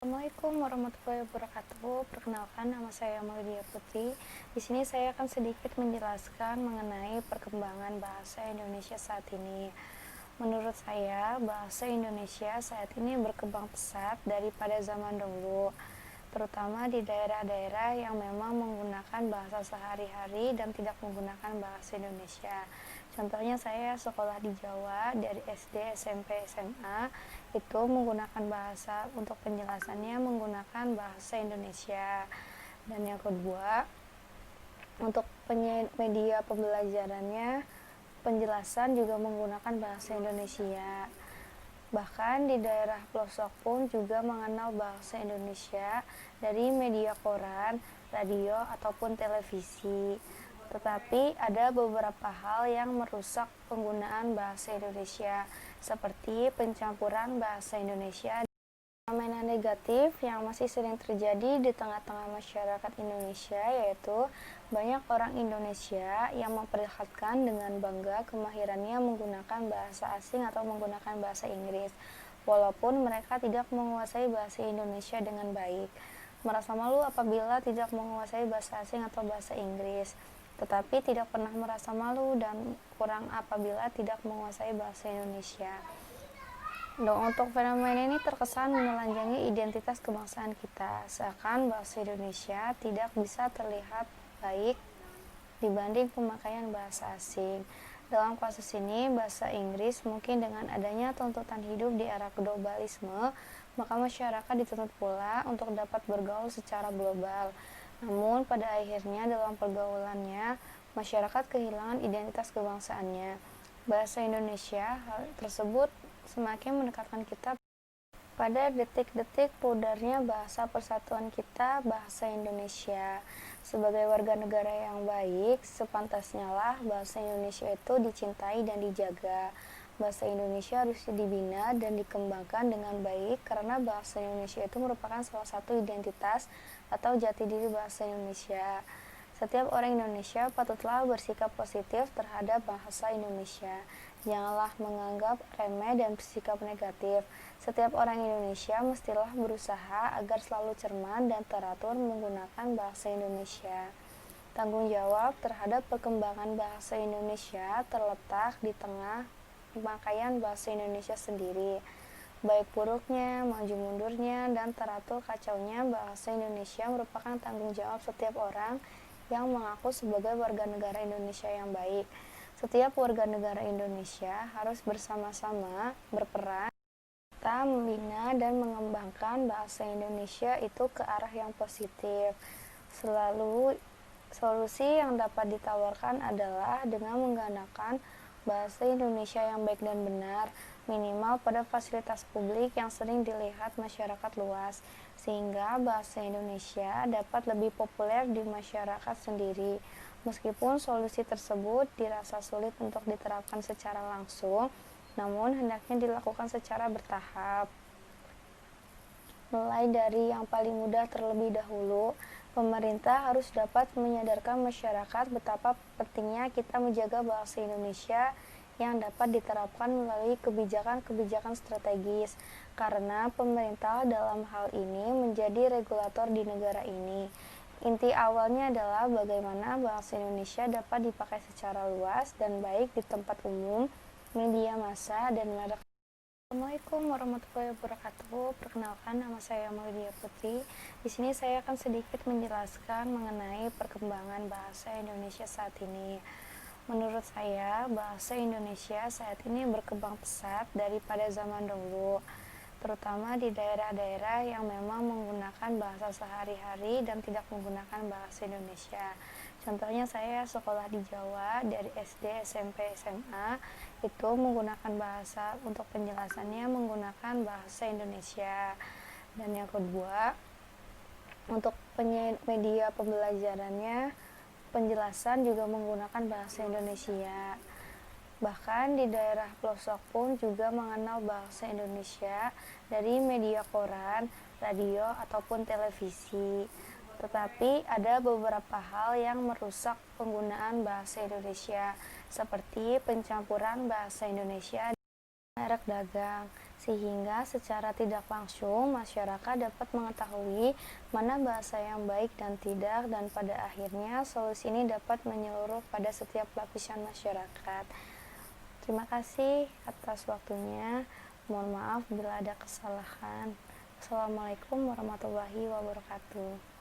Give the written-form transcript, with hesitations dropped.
Assalamualaikum warahmatullahi wabarakatuh. Perkenalkan, nama saya Maulia Putri. Di sini saya akan sedikit menjelaskan mengenai perkembangan bahasa Indonesia saat ini. Menurut saya, bahasa Indonesia saat ini berkembang pesat daripada zaman dahulu, terutama di daerah-daerah yang memang menggunakan bahasa sehari-hari dan tidak menggunakan bahasa Indonesia. Contohnya saya sekolah di Jawa dari SD, SMP, SMA itu menggunakan bahasa untuk penjelasannya menggunakan bahasa Indonesia. Dan yang kedua, untuk media pembelajarannya penjelasan juga menggunakan bahasa Indonesia. Bahkan di daerah pelosok pun juga mengenal bahasa Indonesia dari media koran, radio, ataupun televisi. Tetapi ada beberapa hal yang merusak penggunaan bahasa Indonesia, seperti pencampuran bahasa Indonesia. Fenomena negatif yang masih sering terjadi di tengah-tengah masyarakat Indonesia yaitu banyak orang Indonesia yang memperlihatkan dengan bangga kemahirannya menggunakan bahasa asing atau menggunakan bahasa Inggris, walaupun mereka tidak menguasai bahasa Indonesia dengan baik. Merasa malu apabila tidak menguasai bahasa asing atau bahasa Inggris, tetapi tidak pernah merasa malu dan kurang apabila tidak menguasai bahasa Indonesia. Untuk fenomena ini terkesan menelanjangi identitas kebangsaan kita, seakan bahasa Indonesia tidak bisa terlihat baik dibanding pemakaian bahasa asing. Dalam kasus ini, bahasa Inggris mungkin dengan adanya tuntutan hidup di era globalisme, maka masyarakat dituntut pula untuk dapat bergaul secara global. Namun, pada akhirnya dalam pergaulannya, masyarakat kehilangan identitas kebangsaannya. Bahasa Indonesia tersebut semakin mendekatkan kita pada detik-detik pudarnya bahasa persatuan kita, bahasa Indonesia. Sebagai warga negara yang baik, sepantasnya lah bahasa Indonesia itu dicintai dan dijaga. Bahasa Indonesia harus dibina dan dikembangkan dengan baik karena bahasa Indonesia itu merupakan salah satu identitas atau jati diri bahasa Indonesia. Setiap orang Indonesia patutlah bersikap positif terhadap bahasa Indonesia. Janganlah menganggap remeh dan bersikap negatif. Setiap orang Indonesia mestilah berusaha agar selalu cermat dan teratur menggunakan bahasa Indonesia. Tanggung jawab terhadap perkembangan bahasa Indonesia terletak di tengah pemakaian bahasa Indonesia sendiri. Baik buruknya, maju mundurnya, dan teratur kacaunya bahasa Indonesia merupakan tanggung jawab setiap orang yang mengaku sebagai warga negara Indonesia yang baik. Setiap warga negara Indonesia harus bersama-sama berperan serta membina dan mengembangkan bahasa Indonesia itu ke arah yang positif. Selalu solusi yang dapat ditawarkan adalah dengan menggunakan bahasa Indonesia yang baik dan benar, minimal pada fasilitas publik yang sering dilihat masyarakat luas, sehingga bahasa Indonesia dapat lebih populer di masyarakat sendiri. Meskipun solusi tersebut dirasa sulit untuk diterapkan secara langsung, namun hendaknya dilakukan secara bertahap. Mulai dari yang paling mudah terlebih dahulu, pemerintah harus dapat menyadarkan masyarakat betapa pentingnya kita menjaga bahasa Indonesia yang dapat diterapkan melalui kebijakan-kebijakan strategis, karena pemerintah dalam hal ini menjadi regulator di negara ini. Inti awalnya adalah bagaimana bahasa Indonesia dapat dipakai secara luas dan baik di tempat umum, media massa, dan merek. Assalamualaikum warahmatullahi wabarakatuh. Perkenalkan, nama saya Maulia Putri. Di sini saya akan sedikit menjelaskan mengenai perkembangan bahasa Indonesia saat ini. Menurut saya, bahasa Indonesia saat ini berkembang pesat daripada zaman dahulu, terutama di daerah-daerah yang memang menggunakan bahasa sehari-hari dan tidak menggunakan bahasa Indonesia. Contohnya saya sekolah di Jawa dari SD, SMP, SMA itu menggunakan bahasa untuk penjelasannya menggunakan bahasa Indonesia. Dan yang kedua, untuk media pembelajarannya penjelasan juga menggunakan bahasa Indonesia. Bahkan di daerah pelosok pun juga mengenal bahasa Indonesia dari media koran, radio, ataupun televisi. Tetapi ada beberapa hal yang merusak penggunaan bahasa Indonesia, seperti pencampuran bahasa Indonesia dan merek dagang. sehingga secara tidak langsung masyarakat dapat mengetahui mana bahasa yang baik dan tidak, dan pada akhirnya solusi ini dapat menyeluruh pada setiap lapisan masyarakat. Terima kasih atas waktunya. Mohon maaf bila ada kesalahan. Assalamualaikum warahmatullahi wabarakatuh.